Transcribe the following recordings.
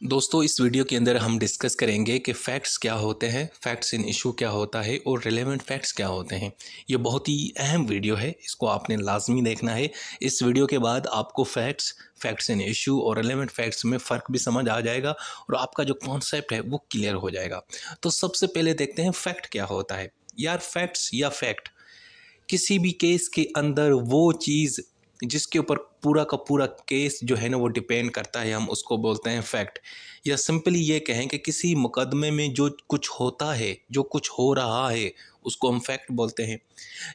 दोस्तों, इस वीडियो के अंदर हम डिस्कस करेंगे कि फ़ैक्ट्स क्या होते हैं, फ़ैक्ट्स इन इशू क्या होता है और रिलेवेंट फ़ैक्ट्स क्या होते हैं। ये बहुत ही अहम वीडियो है, इसको आपने लाज़मी देखना है। इस वीडियो के बाद आपको फ़ैक्ट्स इन इशू और रिलेवेंट फ़ैक्ट्स में फ़र्क भी समझ आ जाएगा और आपका जो कॉन्सेप्ट है वो क्लियर हो जाएगा। तो सबसे पहले देखते हैं फ़ैक्ट क्या होता है। यार, फ़ैक्ट्स या फ़ैक्ट किसी भी केस के अंदर वो चीज़ जिसके ऊपर पूरा का पूरा केस जो है ना वो डिपेंड करता है, हम उसको बोलते हैं फैक्ट। या सिंपली ये कहें कि किसी मुकदमे में जो कुछ होता है, जो कुछ हो रहा है, उसको हम फैक्ट बोलते हैं।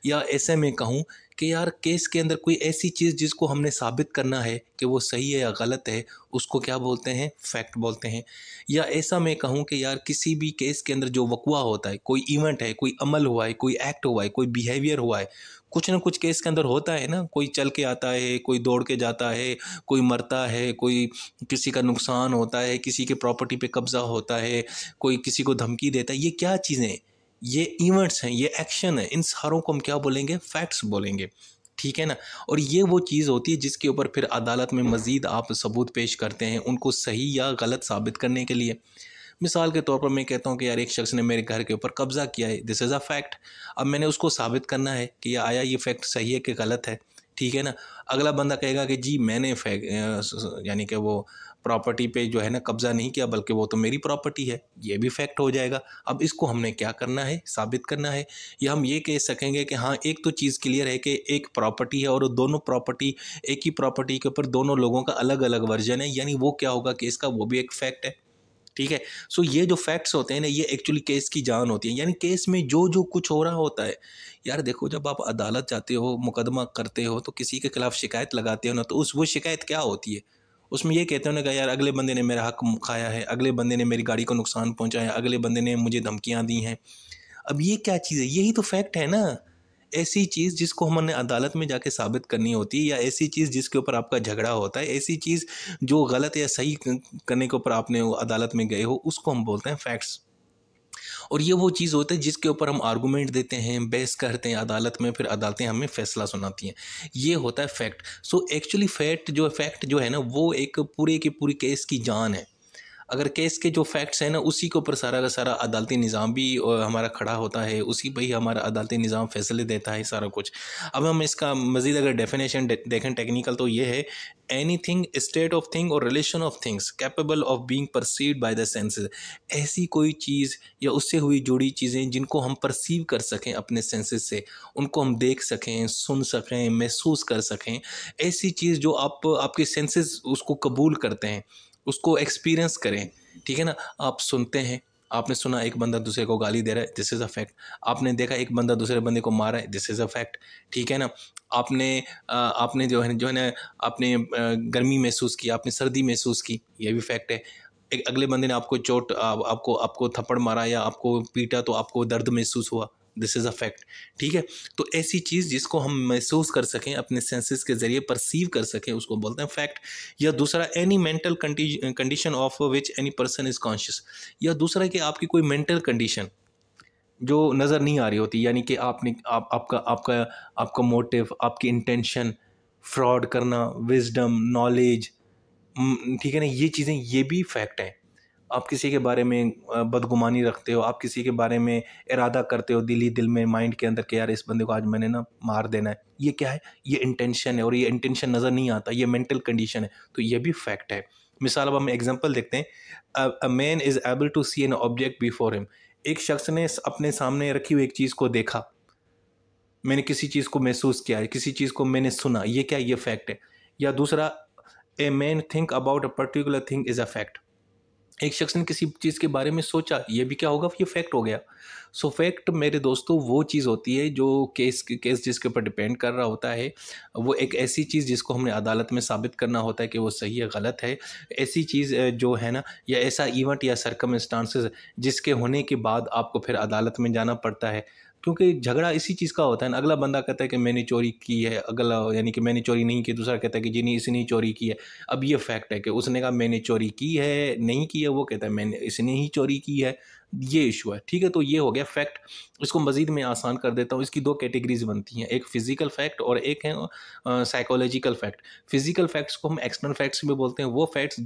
या ऐसे में कहूँ कि यार, केस के अंदर कोई ऐसी चीज़ जिसको हमने साबित करना है कि वो सही है या गलत है, उसको क्या बोलते हैं? फैक्ट बोलते हैं। या ऐसा मैं कहूँ कि यार, किसी भी केस के अंदर जो वक़्वा होता है, कोई इवेंट है, कोई अमल हुआ है, कोई एक्ट हुआ है, कोई बिहेवियर हुआ है, कुछ ना कुछ केस के अंदर होता है ना, कोई चल के आता है, कोई दौड़ के जाता है, कोई मरता है, कोई किसी का नुकसान होता है, किसी के प्रॉपर्टी पे कब्ज़ा होता है, कोई किसी को धमकी देता है। ये क्या चीज़ें हैं? ये इवेंट्स हैं, ये एक्शन है। इन सारों को हम क्या बोलेंगे? फैक्ट्स बोलेंगे। ठीक है ना? और ये वो चीज़ होती है जिसके ऊपर फिर अदालत में मज़ीद आप सबूत पेश करते हैं उनको सही या गलत साबित करने के लिए। मिसाल के तौर पर मैं कहता हूँ कि यार, एक शख्स ने मेरे घर के ऊपर कब्ज़ा किया है, दिस इज़ अ फैक्ट। अब मैंने उसको साबित करना है कि ये फैक्ट सही है कि गलत है। ठीक है ना? अगला बंदा कहेगा कि जी, मैंने यानी कि वो प्रॉपर्टी पे जो है ना कब्ज़ा नहीं किया, बल्कि वो तो मेरी प्रॉपर्टी है। ये भी फैक्ट हो जाएगा। अब इसको हमने क्या करना है? साबित करना है। या हम ये कह सकेंगे कि हाँ, एक तो चीज़ क्लियर है कि एक प्रॉपर्टी है और दोनों प्रॉपर्टी, एक ही प्रॉपर्टी के ऊपर दोनों लोगों का अलग अलग वर्जन है, यानी वो क्या होगा कि इसका वो भी एक फैक्ट है। ठीक है? सो ये जो फैक्ट्स होते हैं ना, ये एक्चुअली केस की जान होती है। यानी केस में जो जो कुछ हो रहा होता है, यार देखो, जब आप अदालत जाते हो, मुकदमा करते हो, तो किसी के खिलाफ शिकायत लगाते हो ना, तो उस वो शिकायत क्या होती है? उसमें ये कहते हो ना कि यार, अगले बंदे ने मेरा हक खाया है, अगले बंदे ने मेरी गाड़ी को नुकसान पहुंचाया, अगले बंदे ने मुझे धमकियां दी हैं। अब ये क्या चीज़ है? यही तो फैक्ट है ना। ऐसी चीज़ जिसको हमने अदालत में जाके साबित करनी होती है, या ऐसी चीज़ जिसके ऊपर आपका झगड़ा होता है, ऐसी चीज़ जो गलत या सही करने के ऊपर आपने वो अदालत में गए हो, उसको हम बोलते हैं फैक्ट्स। और ये वो चीज़ होती है जिसके ऊपर हम आर्गूमेंट देते हैं, बहस करते हैं अदालत में, फिर अदालतें हमें फैसला सुनाती हैं। ये होता है फैक्ट। सो एक्चुअली फैक्ट जो है ना, वो एक पूरे की पूरी केस की जान है। अगर केस के जो फैक्ट्स हैं ना, उसी के ऊपर सारा का सारा अदालती निज़ाम भी हमारा खड़ा होता है, उसी पे ही हमारा अदालती निज़ाम फैसले देता है सारा कुछ। अब हम इसका मज़ीद अगर डेफिनेशन देखें टेक्निकल, तो ये है: एनीथिंग, स्टेट ऑफ थिंग और relation of things capable of being perceived by the senses. ऐसी कोई चीज़ या उससे हुई जुड़ी चीज़ें जिनको हम परसीव कर सकें अपने सेंसेस से, उनको हम देख सकें, सुन सकें, महसूस कर सकें। ऐसी चीज़ जो आपके सेंसेस उसको कबूल करते हैं, उसको एक्सपीरियंस करें। ठीक है ना? आप सुनते हैं, आपने सुना एक बंदा दूसरे को गाली दे रहा है, दिस इज़ अ फैक्ट। आपने देखा एक बंदा दूसरे बंदे को मारा है, दिस इज़ अ फैक्ट। ठीक है ना? आपने जो है ना आपने गर्मी महसूस की, आपने सर्दी महसूस की, ये भी फैक्ट है। एक अगले बंदे ने आपको चोट आपको आपको थप्पड़ मारा या आपको पीटा, तो आपको दर्द महसूस हुआ, दिस इज़ अ फैक्ट। ठीक है? तो ऐसी चीज़ जिसको हम महसूस कर सकें, अपने सेंसेस के ज़रिए परसीव कर सकें, उसको बोलते हैं फैक्ट। या दूसरा, any mental condition of which any person is conscious. या दूसरा कि आपकी कोई मेंटल कंडीशन जो नज़र नहीं आ रही होती, यानी कि आपका आपका आपका मोटिव, आपकी इंटेंशन, फ्रॉड करना, विजडम, नॉलेज, ठीक है ना? ये चीज़ें, ये भी फैक्ट हैं। आप किसी के बारे में बदगुमानी रखते हो, आप किसी के बारे में इरादा करते हो दिल ही दिल में, माइंड के अंदर, कि यार, इस बंदे को आज मैंने ना मार देना है। ये क्या है? ये इंटेंशन है, और ये इंटेंशन नज़र नहीं आता, ये मेंटल कंडीशन है, तो ये भी फैक्ट है। मिसाल, अब हम एग्जांपल देखते हैं। A man is able to see an object before him. एक शख्स ने अपने सामने रखी हुई एक चीज़ को देखा। मैंने किसी चीज़ को महसूस किया है, किसी चीज़ को मैंने सुना, ये क्या? ये फैक्ट है। या दूसरा, a man think about a particular thing is a fact. एक शख्स ने किसी चीज़ के बारे में सोचा, ये भी क्या होगा? ये फैक्ट हो गया। सो फैक्ट मेरे दोस्तों वो चीज़ होती है जो केस जिसके ऊपर डिपेंड कर रहा होता है, वो एक ऐसी चीज़ जिसको हमने अदालत में साबित करना होता है कि वो सही है, गलत है। ऐसी चीज़ जो है ना, या ऐसा इवेंट या सर्कमस्टांसेस जिसके होने के बाद आपको फिर अदालत में जाना पड़ता है। क्योंकि झगड़ा इसी चीज़ का होता है ना, अगला बंदा कहता है कि मैंने चोरी की है, अगला यानी कि मैंने चोरी नहीं की, दूसरा कहता है कि जी नहीं, इसने ही चोरी की है। अब ये फैक्ट है कि उसने कहा मैंने चोरी की है, नहीं की है, वो कहता है मैंने इसने ही चोरी की है। ये इशू है, ठीक है। तो ये हो गया फैक्ट। इसको मज़ीद मैं आसान कर देता हूँ। इसकी दो कैटेगरीज बनती हैं, एक फिजिकल फैक्ट और एक है साइकोलॉजिकल फैक्ट। फिजिकल फैक्ट्स को हम एक्सटर्नल फैक्ट्स भी बोलते हैं, वो फैक्ट्स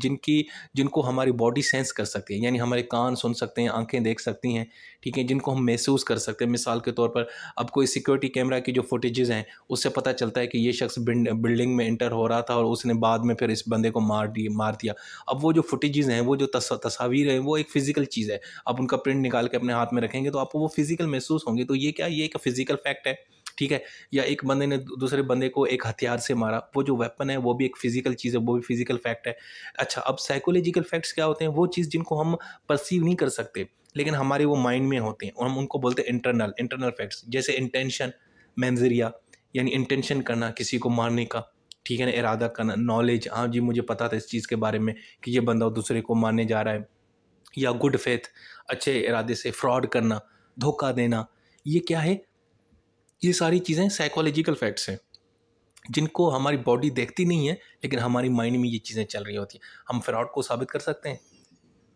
जिनको हमारी बॉडी सेंस कर सकती है, यानी हमारे कान सुन सकते हैं, आंखें देख सकती हैं, ठीक है, जिनको हम महसूस कर सकते हैं। मिसाल के तौर पर अब कोई सिक्योरिटी कैमरा की जो फुटेजेस हैं उससे पता चलता है कि ये शख्स बिल्डिंग में इंटर हो रहा था और उसने बाद में फिर इस बंदे को मार दिया। अब वो जो फुटेजेस हैं, वो जो तस्वीर है, वो एक फिजिकल चीज़ है। आप उनका प्रिंट निकाल के अपने हाथ में रखेंगे तो आपको वो फिजिकल महसूस होंगे। तो ये क्या, ये एक फिजिकल फैक्ट है, ठीक है। या एक बंदे ने दूसरे बंदे को एक हथियार से मारा, वो जो वेपन है वो भी एक फिजिकल चीज़ है, वो भी फिजिकल फैक्ट है। अच्छा, अब साइकोलॉजिकल फैक्ट्स क्या होते हैं? वो चीज़ जिनको हम परसीव नहीं कर सकते लेकिन हमारे वो माइंड में होते हैं और हम उनको बोलते हैं इंटरनल फैक्ट्स। जैसे इंटेंशन, मेंजरिया, यानी इंटेंशन करना किसी को मारने का, ठीक है ना, इरादा करना। नॉलेज, हाँ जी मुझे पता था इस चीज़ के बारे में कि ये बंदा दूसरे को मारने जा रहा है। या गुड फेथ, अच्छे इरादे से फ्रॉड करना, धोखा देना, ये क्या है? ये सारी चीज़ें साइकोलॉजिकल फैक्ट्स हैं जिनको हमारी बॉडी देखती नहीं है लेकिन हमारी माइंड में ये चीज़ें चल रही होती हैं। हम फ्रॉड को साबित कर सकते हैं,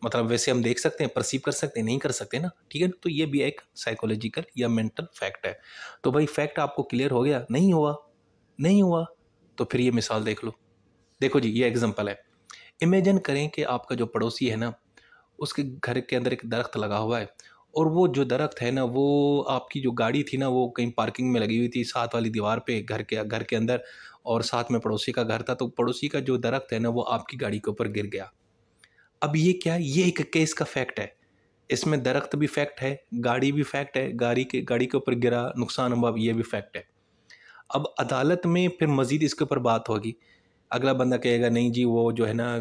मतलब वैसे हम देख सकते हैं, परसीव कर सकते हैं, नहीं कर सकते ना, ठीक है। तो ये भी एक साइकोलॉजिकल या मेंटल फैक्ट है। तो भाई फैक्ट आपको क्लियर हो गया? नहीं हुआ? नहीं हुआ तो फिर ये मिसाल देख लो। देखो जी, ये एग्जांपल है। इमेजिन करें कि आपका जो पड़ोसी है ना, उसके घर के अंदर एक दरख्त लगा हुआ है और वो जो दरख्त है ना, वो आपकी जो गाड़ी थी ना वो कहीं पार्किंग में लगी हुई थी साथ वाली दीवार पे घर के अंदर, और साथ में पड़ोसी का घर था। तो पड़ोसी का जो दरख्त है ना वो आपकी गाड़ी के ऊपर गिर गया। अब ये क्या है? ये एक केस का फैक्ट है। इसमें दरख्त भी फैक्ट है, गाड़ी भी फैक्ट है, गाड़ी के ऊपर गिरा, नुकसान हुआ, ये भी फैक्ट है। अब अदालत में फिर मज़ीद इसके ऊपर बात होगी। अगला बंदा कहेगा नहीं जी वो जो है ना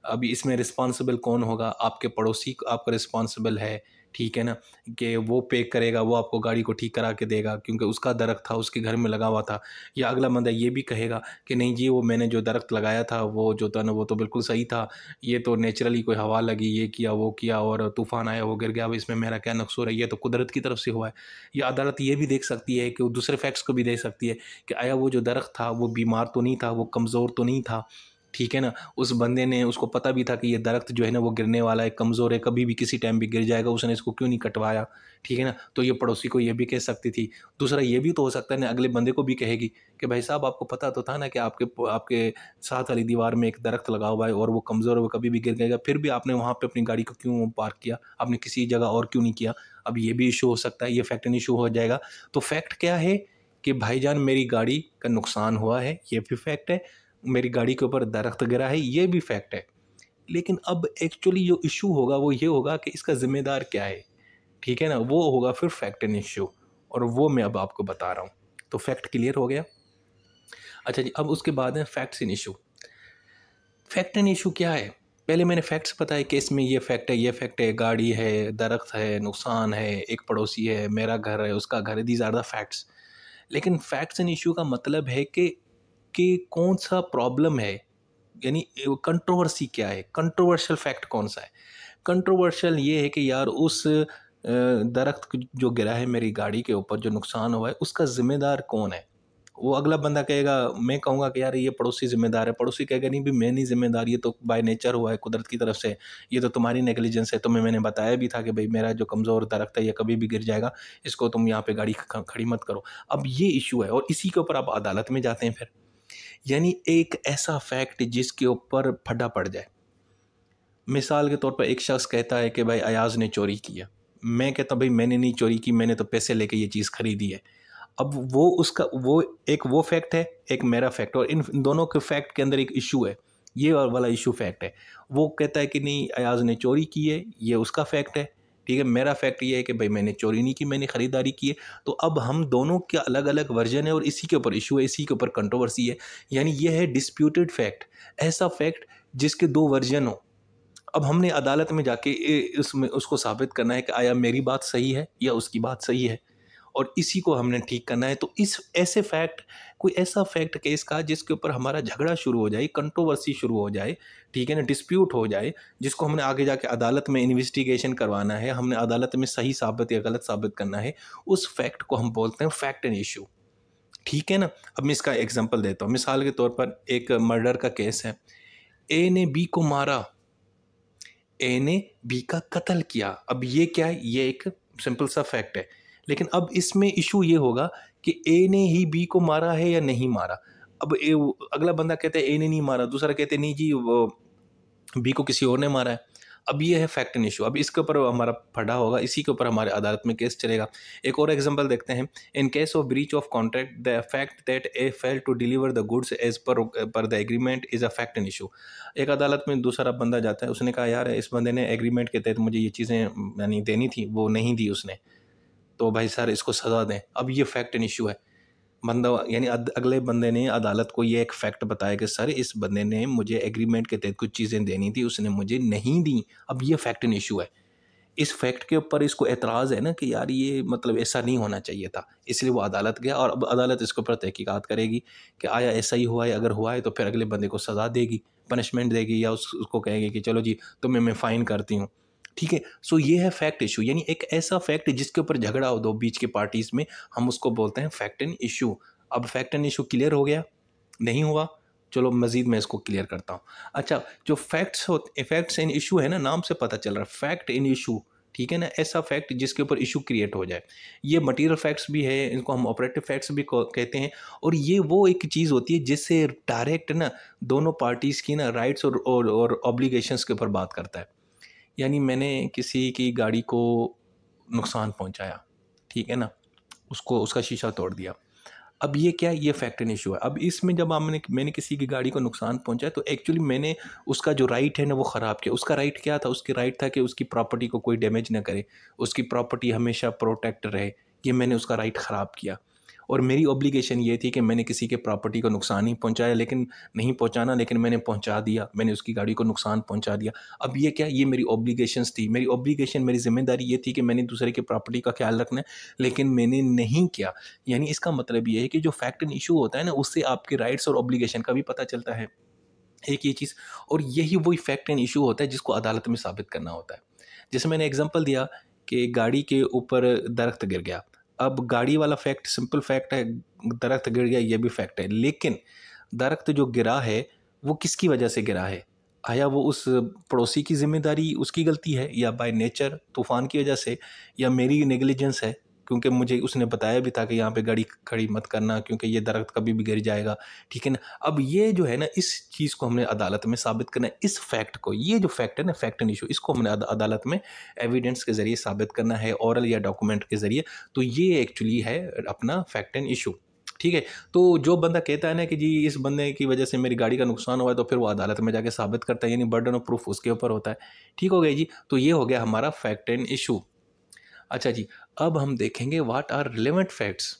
अभी इसमें रिस्पॉन्सिबल कौन होगा? आपके पड़ोसी आपका रिस्पॉन्सिबल है, ठीक है ना, कि वो पे करेगा, वो आपको गाड़ी को ठीक करा के देगा क्योंकि उसका दरख्त था, उसके घर में लगा हुआ था। या अगला बंदा ये भी कहेगा कि नहीं जी वो मैंने जो दरख्त लगाया था वो जो था ना वो तो बिल्कुल सही था, ये तो नेचुरली कोई हवा लगी, ये किया वो किया और तूफ़ान आया वो गिर गया, अब इसमें मेरा क्या कसूर है, ये तो कुदरत की तरफ से हुआ है। या अदालत ये भी देख सकती है कि वो दूसरे फैक्ट्स को भी देख सकती है कि आया वो जो दरख्त था वो बीमार तो नहीं था, वो कमज़ोर तो नहीं था, ठीक है ना। उस बंदे ने, उसको पता भी था कि ये दरख्त जो है ना वो गिरने वाला है, कमज़ोर है, कभी भी किसी टाइम भी गिर जाएगा, उसने इसको क्यों नहीं कटवाया, ठीक है ना। तो ये पड़ोसी को ये भी कह सकती थी। दूसरा ये भी तो हो सकता है ना, अगले बंदे को भी कहेगी कि भाई साहब आपको पता तो था ना कि आपके साथ वाली दीवार में एक दरख्त लगा हुआ है और वो कमज़ोर है, वो कभी भी गिर जाएगा, फिर भी आपने वहाँ पे अपनी गाड़ी को क्यों पार्क किया, आपने किसी जगह और क्यों नहीं किया। अब ये भी इशू हो सकता है, ये फैक्ट इशू हो जाएगा। तो फैक्ट क्या है कि भाईजान मेरी गाड़ी का नुकसान हुआ है, ये भी फैक्ट है। मेरी गाड़ी के ऊपर दरख्त गिरा है, ये भी फैक्ट है। लेकिन अब एक्चुअली जो इशू होगा वो ये होगा कि इसका ज़िम्मेदार क्या है, ठीक है ना? वो होगा फिर फैक्ट एंड इशू, और वो मैं अब आपको बता रहा हूँ। तो फैक्ट क्लियर हो गया। अच्छा जी, अब उसके बाद है facts and issue. Fact and issue क्या है? पहले मैंने फैक्ट्स बताए कि इसमें ये फैक्ट है, ये फैक्ट है, गाड़ी है, दरख्त है, नुकसान है, एक पड़ोसी है, मेरा घर है, उसका घर है, दीज आर द फैक्ट्स। लेकिन फैक्ट्स एंड इशू का मतलब है कि कौन सा प्रॉब्लम है, यानी कंट्रोवर्सी क्या है, कंट्रोवर्शियल फैक्ट कौन सा है। कंट्रोवर्शियल ये है कि यार उस दरख्त जो गिरा है मेरी गाड़ी के ऊपर, जो नुकसान हुआ है, उसका ज़िम्मेदार कौन है। वो अगला बंदा कहेगा, मैं कहूँगा कि यार ये पड़ोसी ज़िम्मेदार है, पड़ोसी कहेगा नहीं भी मैं नहीं ज़िम्मेदार, ये तो बाय नेचर हुआ है कुदरत की तरफ से, ये तो तुम्हारी नेग्लिजेंस है, तुम्हें मैंने बताया भी था कि भाई मेरा जो कमज़ोर दरख्त है ये कभी भी गिर जाएगा, इसको तुम यहाँ पे गाड़ी खड़ी मत करो। अब ये इशू है और इसी के ऊपर आप अदालत में जाते हैं फिर, यानी एक ऐसा फैक्ट जिसके ऊपर फटा पड़ जाए। मिसाल के तौर पर एक शख्स कहता है कि भाई अयाज़ ने चोरी किया, मैं कहता हूँ भाई मैंने नहीं चोरी की, मैंने तो पैसे लेके ये चीज़ खरीदी है। अब वो फैक्ट है, एक मेरा फैक्ट, और इन दोनों के फैक्ट के अंदर एक इशू है, ये वाला इशू फैक्ट है। वो कहता है कि नहीं अयाज़ ने चोरी की है, ये उसका फैक्ट है, ठीक है। मेरा फैक्ट ये है कि भाई मैंने चोरी नहीं की, मैंने ख़रीदारी की है। तो अब हम दोनों के अलग अलग वर्जन है और इसी के ऊपर इशू है, इसी के ऊपर कंट्रोवर्सी है। यानी ये है डिस्प्यूटेड फैक्ट, ऐसा फैक्ट जिसके दो वर्जन हो। अब हमने अदालत में जाके उसमें उसको साबित करना है कि आया मेरी बात सही है या उसकी बात सही है, और इसी को हमने ठीक करना है। तो इस ऐसे फैक्ट, कोई ऐसा फैक्ट केस का जिसके ऊपर हमारा झगड़ा शुरू हो जाए, कंट्रोवर्सी शुरू हो जाए, ठीक है ना, डिस्प्यूट हो जाए, जिसको हमने आगे जाके अदालत में इन्वेस्टिगेशन करवाना है, हमने अदालत में सही साबित या गलत साबित करना है, उस फैक्ट को हम बोलते हैं फैक्ट एंड इशू, ठीक है ना। अब मैं इसका एग्जाम्पल देता हूँ। मिसाल के तौर पर एक मर्डर का केस है, ए ने बी को मारा, ए ने बी का कत्ल किया। अब ये क्या है, ये एक सिंपल सा फैक्ट है। लेकिन अब इसमें इशू ये होगा कि ए ने ही बी को मारा है या नहीं मारा। अब अगला बंदा कहता है ए ने नहीं मारा, दूसरा कहते हैं नहीं जी वो बी को किसी और ने मारा है। अब ये है फैक्ट एंड इशू। अब इसके ऊपर हमारा पढ़ा होगा, इसी के ऊपर हमारे अदालत में केस चलेगा। एक और एग्जांपल देखते हैं। In case of breach of contract the fact that A fail to deliver the goods as per the agreement is a fact and issue. एक अदालत में दूसरा बंदा जाता है, उसने कहा यार इस बंदे ने एग्रीमेंट के तहत मुझे ये चीज़ें यानी देनी थी, वो नहीं दी उसने, तो भाई सर इसको सज़ा दें। अब ये फैक्ट एंड इशू है। बंदा यानी अगले बंदे ने अदालत को ये एक फैक्ट बताया कि सर इस बंदे ने मुझे एग्रीमेंट के तहत कुछ चीज़ें देनी थी, उसने मुझे नहीं दी। अब ये फैक्ट एंड इशू है। इस फैक्ट के ऊपर इसको एतराज़ है ना कि यार ये मतलब ऐसा नहीं होना चाहिए था, इसलिए वो अदालत गया और अब अदालत इसके ऊपर तहकीकात करेगी कि आया ऐसा ही हुआ है। अगर हुआ है तो फिर अगले बंदे को सज़ा देगी, पनिशमेंट देगी, या उसको कहेगी कि चलो जी तुम्हें मैं फ़ाइन करती हूँ। ठीक है। सो ये है फैक्ट इशू, यानी एक ऐसा फैक्ट जिसके ऊपर झगड़ा हो दो बीच के पार्टीज में, हम उसको बोलते हैं फैक्ट एंड इशू। अब फैक्ट एंड इशू क्लियर हो गया? नहीं हुआ? चलो मजीद मैं इसको क्लियर करता हूँ। अच्छा, जो फैक्ट्स एंड इशू है ना, नाम से पता चल रहा है फैक्ट एंड इशू, ठीक है ना, ऐसा फैक्ट जिसके ऊपर इशू क्रिएट हो जाए। ये मटेरियल फैक्ट्स भी है, इनको हम ऑपरेटिव फैक्ट्स भी कहते हैं। और ये वो एक चीज़ होती है जिससे डायरेक्ट ना दोनों पार्टीज़ की ना राइट्स और ऑब्लिगेशंस के ऊपर बात करता है। यानी मैंने किसी की गाड़ी को नुकसान पहुंचाया, ठीक है ना, उसको उसका शीशा तोड़ दिया। अब ये क्या है, ये फैक्ट एंड इशू है। अब इसमें जब मैंने किसी की गाड़ी को नुकसान पहुंचाया तो एक्चुअली मैंने उसका जो राइट है ना वो ख़राब किया। उसका राइट क्या था? उसकी राइट था कि उसकी प्रॉपर्टी को कोई डैमेज ना करे, उसकी प्रॉपर्टी हमेशा प्रोटेक्ट रहे। ये मैंने उसका राइट ख़राब किया। और मेरी ऑब्लिगेशन ये थी कि मैंने किसी के प्रॉपर्टी को नुकसान नहीं पहुंचाया, लेकिन नहीं पहुंचाना, लेकिन मैंने पहुंचा दिया, मैंने उसकी गाड़ी को नुकसान पहुंचा दिया। अब ये क्या, ये मेरी ऑब्लिगेशंस थी। मेरी ऑब्लिगेशन, मेरी जिम्मेदारी ये थी कि मैंने दूसरे की प्रॉपर्टी का ख्याल रखना है, लेकिन मैंने नहीं किया। यानी इसका मतलब ये है कि जो फैक्ट एंड इशू होता है ना, उससे आपके राइट्स और ऑब्लिगेशन का भी पता चलता है, एक ये चीज़। और यही वही फैक्ट एंड इशू होता है जिसको अदालत में साबित करना होता है। जैसे मैंने एग्जांपल दिया कि गाड़ी के ऊपर दरख्त गिर गया। अब गाड़ी वाला फैक्ट सिंपल फैक्ट है, दरख्त गिर गया ये भी फैक्ट है, लेकिन दरख्त जो गिरा है वो किसकी वजह से गिरा है? आया वो उस पड़ोसी की जिम्मेदारी, उसकी गलती है, या बाय नेचर तूफान की वजह से, या मेरी नेग्लिजेंस है क्योंकि मुझे उसने बताया भी था कि यहाँ पे गाड़ी खड़ी मत करना क्योंकि ये दरख्त कभी भी गिर जाएगा, ठीक है ना। अब ये जो है ना, इस चीज़ को हमने अदालत में साबित करना है। इस फैक्ट को, ये जो फैक्ट है ना, फैक्ट एंड इशू, इसको हमने अदालत में एविडेंस के ज़रिए साबित करना है, ओरल या डॉक्यूमेंट के ज़रिए। तो ये एक्चुअली है अपना फैक्ट एंड इशू, ठीक है। तो जो बंदा कहता है ना कि जी इस बंदे की वजह से मेरी गाड़ी का नुकसान हुआ है, तो फिर वो अदालत में जाके साबित करता है, यानी बर्डन ऑफ प्रूफ उसके ऊपर होता है। ठीक हो गया जी। तो ये हो गया हमारा फैक्ट एंड इशू। अच्छा जी, अब हम देखेंगे व्हाट आर रिलेवेंट फैक्ट्स।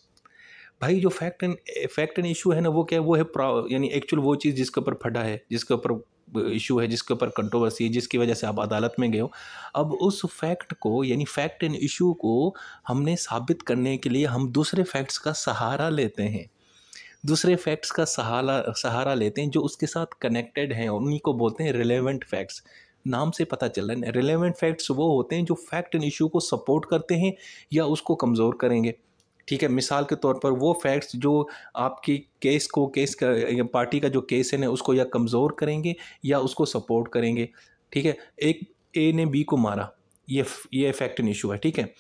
भाई जो फैक्ट एंड इशू है ना, वो क्या है? वो है यानी एक्चुअल वो चीज़ जिसके ऊपर फटा है, जिसके ऊपर इशू है, जिसके ऊपर कंट्रोवर्सी है, जिसकी वजह से आप अदालत में गए हो। अब उस फैक्ट को, यानी फैक्ट एंड इशू को हमने साबित करने के लिए हम दूसरे फैक्ट्स का सहारा लेते हैं। दूसरे फैक्ट्स का सहारा लेते हैं जो उसके साथ कनेक्टेड हैं, और उन्हीं को बोलते हैं रिलेवेंट फैक्ट्स। नाम से पता चल रहा है, रिलेवेंट फैक्ट्स वो होते हैं जो फैक्ट एंड इशू को सपोर्ट करते हैं या उसको कमज़ोर करेंगे। ठीक है, मिसाल के तौर पर वो फैक्ट्स जो आपकी केस का या पार्टी का जो केस है ना उसको या कमज़ोर करेंगे या उसको सपोर्ट करेंगे। ठीक है, एक ए ने बी को मारा, ये फैक्ट एंड इशू है, ठीक है।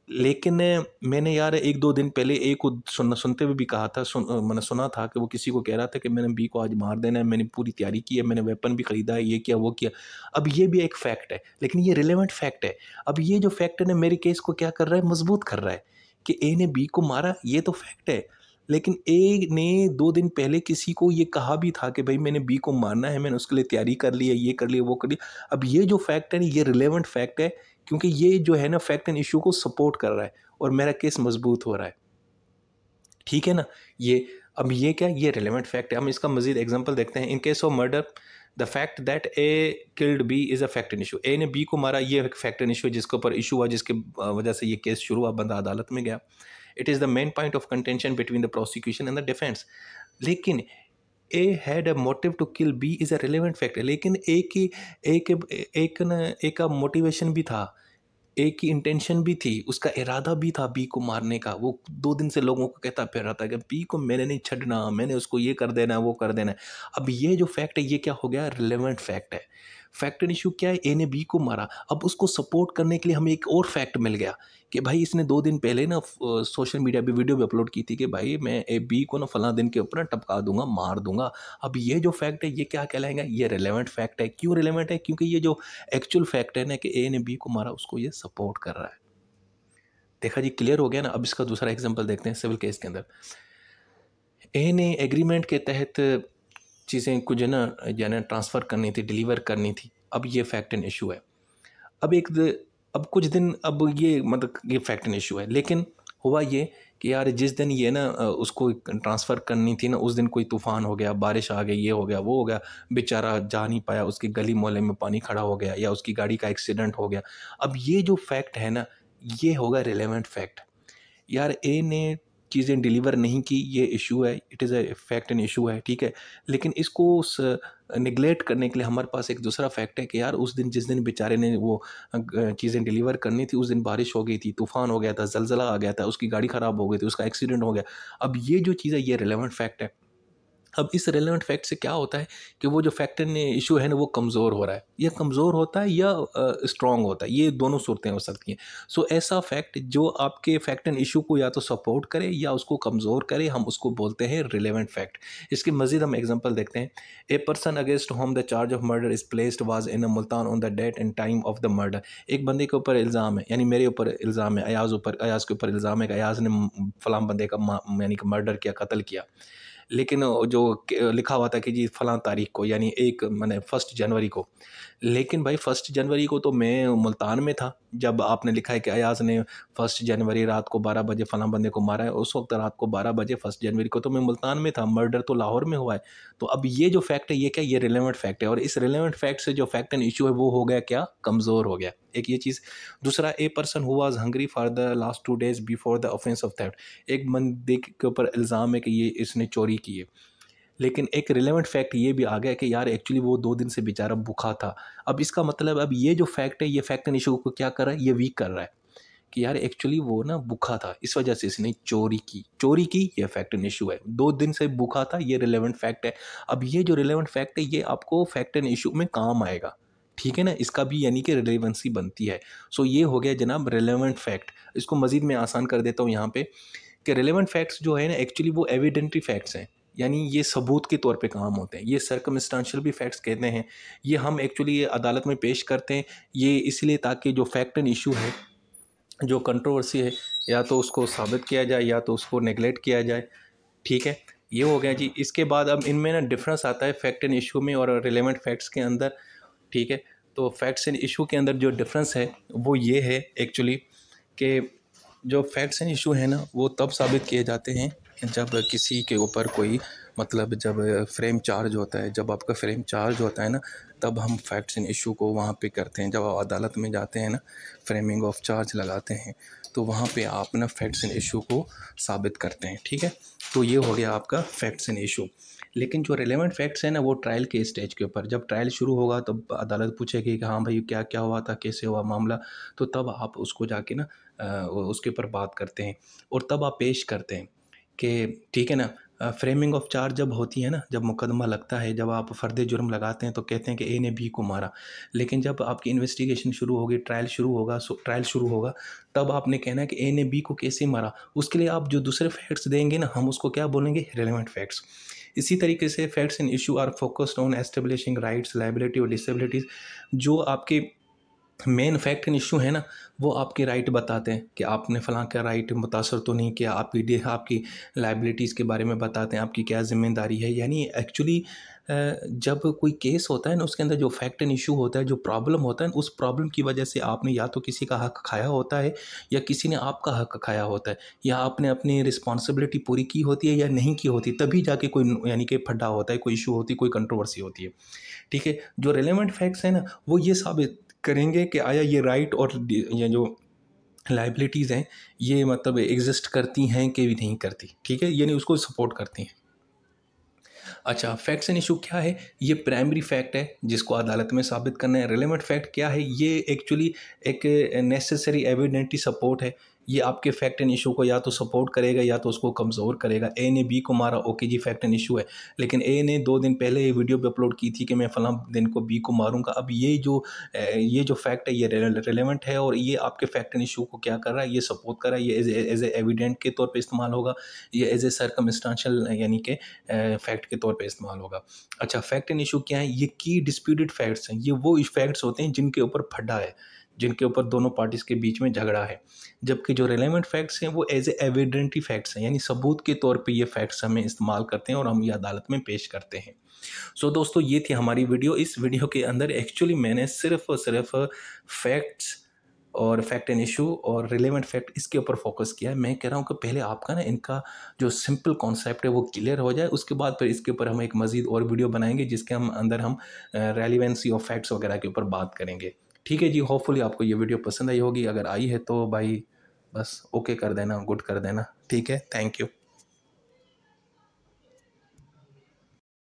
लेकिन मैंने यार 1-2 दिन पहले ए को सुनते हुए भी कहा था, मैंने सुना था कि वो किसी को कह रहा था कि मैंने बी को आज मार देना है, मैंने पूरी तैयारी की है, मैंने वेपन भी ख़रीदा है, ये किया वो किया। अब ये भी एक फैक्ट है, लेकिन ये रिलेवेंट फैक्ट है। अब ये जो फैक्ट है ना, मेरे केस को क्या कर रहा है, मजबूत कर रहा है कि ए ने बी को मारा, ये तो फैक्ट है। लेकिन ए ने 2 दिन पहले किसी को ये कहा भी था कि भाई मैंने बी को मारना है, मैंने उसके लिए तैयारी कर ली है, ये कर लिया वो कर लिया। अब ये जो फैक्ट है ना, ये रिलेवेंट फैक्ट है, क्योंकि ये जो है ना फैक्ट एंड इशू को सपोर्ट कर रहा है और मेरा केस मजबूत हो रहा है, ठीक है ना। ये अब ये क्या, ये रिलेवेंट फैक्ट है। हम इसका मजीद एग्जांपल देखते हैं। In case of murder the fact that A killed B is a fact and issue. A ने बी को मारा, ये एक फैक्ट एंड इशू है जिसके ऊपर इशू हुआ, जिसके वजह से ये केस शुरू हुआ, बंदा अदालत में गया। It is the main point of contention between the prosecution and the defence. लेकिन A had a motive to kill B is a relevant fact है। लेकिन ए का मोटिवेशन भी था, ए की इंटेंशन भी थी, उसका इरादा भी था बी को मारने का। वो 2 दिन से लोगों को कहता फिर रहा था कि बी को मैंने नहीं छड़ना, मैंने उसको ये कर देना वो कर देना है। अब ये जो फैक्ट है ये क्या हो गया, रिलेवेंट फैक्ट है। फैक्ट एंड इशू क्या है, ए ने बी को मारा। अब उसको सपोर्ट करने के लिए हमें एक और फैक्ट मिल गया कि भाई इसने 2 दिन पहले ना सोशल मीडिया पे वीडियो भी अपलोड की थी कि भाई मैं ए बी को ना फलां दिन के ऊपर ना टपका दूंगा, मार दूंगा। अब ये जो फैक्ट है ये क्या कहलाएगा, ये रिलेवेंट फैक्ट है। क्यों रिलेवेंट है, क्योंकि ये जो एक्चुअल फैक्ट है ना कि ए ने बी को मारा, उसको ये सपोर्ट कर रहा है। देखा जी, क्लियर हो गया ना। अब इसका दूसरा एग्जांपल देखते हैं सिविल केस के अंदर। ए ने एग्रीमेंट के तहत चीज़ें कुछ है ना यानी ट्रांसफ़र करनी थी, डिलीवर करनी थी। अब ये फैक्ट एंड इशू है। अब कुछ दिन अब ये मतलब ये फैक्ट एंड इशू है, लेकिन हुआ ये कि यार जिस दिन ये ना उसको ट्रांसफ़र करनी थी ना, उस दिन कोई तूफ़ान हो गया, बारिश आ गई, ये हो गया, वो हो गया, बेचारा जा नहीं पाया, उसकी गली मोहल्ले में पानी खड़ा हो गया या उसकी गाड़ी का एक्सीडेंट हो गया। अब ये जो फैक्ट है ना, ये होगा रिलेवेंट फैक्ट। यार ए ने चीज़ें डिलीवर नहीं की, ये इशू है, it is a fact and issue है, ठीक है। लेकिन इसको निगलेक्ट करने के लिए हमारे पास एक दूसरा फैक्ट है कि यार उस दिन जिस दिन बेचारे ने वो चीज़ें डिलीवर करनी थी, उस दिन बारिश हो गई थी, तूफ़ान हो गया था, ज़लज़ला आ गया था, उसकी गाड़ी ख़राब हो गई थी, उसका एक्सीडेंट हो गया। अब ये जो चीज़ है ये रिलेवेंट फैक्ट है। अब इस रेलेवेंट फैक्ट से क्या होता है कि वो जो फैक्ट एंड इशू है ना, वो कमज़ोर हो रहा है, या कमज़ोर होता है या स्ट्रॉन्ग होता है, ये दोनों सूरतें हो सकती हैं। सो ऐसा फैक्ट जो आपके फैक्ट एंड इशू को या तो सपोर्ट करे या उसको कमज़ोर करे, हम उसको बोलते हैं रिलेवेंट फैक्ट। इसके मज़ीद हम एग्जांपल देखते हैं। A person against whom the charge of murder is placed was in Multan on the date and time of the murder. एक बंदे के ऊपर इल्ज़ाम है, यानी मेरे ऊपर इल्ज़ाम है, अयाज़ के ऊपर इल्ज़ाम है कि अयाज़ ने फ़लाँ बंदे का यानी कि मर्डर किया, कत्ल किया। लेकिन जो लिखा हुआ था कि जी फ़लाँ तारीख को, यानी एक मैंने 1 जनवरी को। लेकिन भाई 1 जनवरी को तो मैं मुल्तान में था, जब आपने लिखा है कि अयाज़ ने 1 जनवरी रात को 12 बजे फ़लाँ बंदे को मारा है। उस वक्त रात को 12 बजे 1 जनवरी को तो मैं मुल्तान में था, मर्डर तो लाहौर में हुआ है। तो अब ये जो फैक्ट है ये क्या, ये रिलेवेंट फैक्ट है, और इस रिलेवेंट फैक्ट से जो फैक्ट एंड इशू है वो हो गया क्या, कमज़ोर हो गया। एक ये चीज़। दूसरा, a person who was hungry for the last 2 days before the offence of theft. एक बंदे के ऊपर इल्ज़ाम है कि ये इसने चोरी की है, लेकिन एक रिलेवेंट फैक्ट ये भी आ गया कि यार एक्चुअली वो 2 दिन से बेचारा भूखा था। अब इसका मतलब अब ये जो फैक्ट है ये फैक्ट एंड इशू को क्या कर रहा है, ये वीक कर रहा है कि यार एक्चुअली वो ना भूखा था, इस वजह से इसने चोरी की, ये फैक्ट एंड इशू है। 2 दिन से भूखा था, ये रिलेवेंट फैक्ट है। अब ये जो रिलेवेंट फैक्ट है ये आपको फैक्ट एंड इशू में काम आएगा, ठीक है ना, इसका भी यानी कि रिलेवेंसी बनती है। सो ये हो गया जनाब रिलेवेंट फैक्ट। इसको मज़ीद मैं आसान कर देता हूँ यहाँ पे कि रिलेवेंट फैक्ट्स जो है ना एक्चुअली वो एविडेंटरी फैक्ट्स हैं, यानी ये सबूत के तौर पे काम होते हैं। ये सर्कमस्टांशियल भी फैक्ट्स कहते हैं। ये हम एक्चुअली ये अदालत में पेश करते हैं, ये इसलिए ताकि जो फैक्ट एंड इशू है, जो कंट्रोवर्सी है, या तो उसको साबित किया जाए या तो उसको नेगलेक्ट किया जाए, ठीक है। ये हो गया जी। इसके बाद अब इनमें ना डिफरेंस आता है फैक्ट एंड इशू में और रिलेवेंट फैक्ट्स के अंदर, ठीक है। तो फैक्ट्स एंड इशू के अंदर जो डिफरेंस है वो ये है एक्चुअली कि जो फैक्ट्स एंड इशू है ना वो तब साबित किए जाते हैं जब किसी के ऊपर कोई मतलब जब फ्रेम चार्ज होता है, जब आपका फ्रेम चार्ज होता है ना, तब हम फैक्ट्स एंड इशू को वहाँ पे करते हैं। जब आप अदालत में जाते हैं ना, फ्रेमिंग ऑफ चार्ज लगाते हैं, तो वहाँ पे आप ना फैक्ट्स एंड इशू को साबित करते हैं, ठीक है। तो ये हो गया आपका फैक्ट्स एंड इशू। लेकिन जो रिलेवेंट फैक्ट्स हैं ना वो ट्रायल के स्टेज के ऊपर, जब ट्रायल शुरू होगा तब अदालत पूछेगी कि हाँ भाई क्या क्या हुआ था, कैसे हुआ मामला, तो तब आप उसको जाके ना उसके ऊपर बात करते हैं और तब आप पेश करते हैं कि ठीक है ना। फ्रेमिंग ऑफ चार्ज जब होती है ना, जब मुकदमा लगता है, जब आप फ़र्द जुर्म लगाते हैं तो कहते हैं कि ए ने बी को मारा। लेकिन जब आपकी इन्वेस्टिगेशन शुरू होगी, ट्रायल शुरू होगा, तब आपने कहना है कि ए ने बी को कैसे मारा। उसके लिए आप जो दूसरे फैक्ट्स देंगे ना, हम उसको क्या बोलेंगे, रिलेवेंट फैक्ट्स। इसी तरीके से facts and issue are focused on establishing rights, liability और डिसेबिलिटीज़। जो आपके मेन फैक्ट एंड इशू है ना, वो आपके राइट बताते हैं कि आपने फ़लाँ का राइट मुतासर तो नहीं किया, आपकी लाइबिलिटीज़ के बारे में बताते हैं, आपकी क्या ज़िम्मेदारी है। यानी एक्चुअली जब कोई केस होता है ना, उसके अंदर जो फैक्ट एंड इशू होता है, जो प्रॉब्लम होता है, उस प्रॉब्लम की वजह से आपने या तो किसी का हक़ खाया होता है या किसी ने आपका हक़ खाया होता है, या आपने अपनी रिस्पॉन्सिबिलिटी पूरी की होती है या नहीं की होती, तभी जाके कोई यानी कि फड्डा होता है, कोई इशू होती है, कोई कंट्रोवर्सी होती है, ठीक है। जो रिलेवेंट फैक्ट्स हैं ना, वो ये साबित करेंगे कि आया ये राइट और ये जो लाइबिलिटीज़ हैं ये मतलब एग्जिस्ट करती हैं कि भी नहीं करती, ठीक है, यानी उसको सपोर्ट करती हैं। अच्छा, फैक्ट्स एंड इशू क्या है, ये प्राइमरी फैक्ट है जिसको अदालत में साबित करना है। रिलेवेंट फैक्ट क्या है, ये एक्चुअली एक नेसेसरी एविडेंटरी सपोर्ट है, ये आपके फैक्ट एंड इशू को या तो सपोर्ट करेगा या तो उसको कमज़ोर करेगा। ए ने बी को मारा, okay ji fact and issue है, लेकिन ए ने 2 दिन पहले ये वीडियो भी अपलोड की थी कि मैं फलां दिन को बी को मारूंगा। अब ये जो फैक्ट है ये रिलेवेंट है और ये आपके फैक्ट एंड इशू को क्या कर रहा है, ये सपोर्ट कर रहा है, ये एज ए एविडेंट के तौर पे इस्तेमाल होगा, ये एज ए सर्कमस्टांशियल यानी कि फैक्ट के तौर पे इस्तेमाल होगा। अच्छा, फैक्ट एंड इशू क्या है? ये की डिस्प्यूटेड फैक्ट्स हैं, ये वो फैक्ट्स होते हैं जिनके ऊपर फड्डा है, जिनके ऊपर दोनों पार्टीज के बीच में झगड़ा है। जबकि जो रिलेवेंट फैक्ट्स हैं वो एज ए एविडेंटरी फैक्ट्स हैं, यानी सबूत के तौर पे ये फैक्ट्स हमें इस्तेमाल करते हैं और हम ये अदालत में पेश करते हैं। सो दोस्तों, ये थी हमारी वीडियो। इस वीडियो के अंदर एक्चुअली मैंने सिर्फ और सिर्फ फैक्ट्स और फैक्ट एंड इशू और रिलेवेंट फैक्ट इसके ऊपर फोकस किया है। मैं कह रहा हूँ कि पहले आपका ना इनका जो सिंपल कॉन्सेप्ट है वो क्लियर हो जाए, उसके बाद फिर इसके ऊपर हम एक मज़ीद और वीडियो बनाएंगे जिसके अंदर हम रेलिवेंसी ऑफ फैक्ट्स वगैरह के ऊपर बात करेंगे। ठीक है जी, होपफुली आपको ये वीडियो पसंद आई होगी। अगर आई है तो भाई बस ओके कर देना, गुड कर देना। ठीक है, थैंक यू।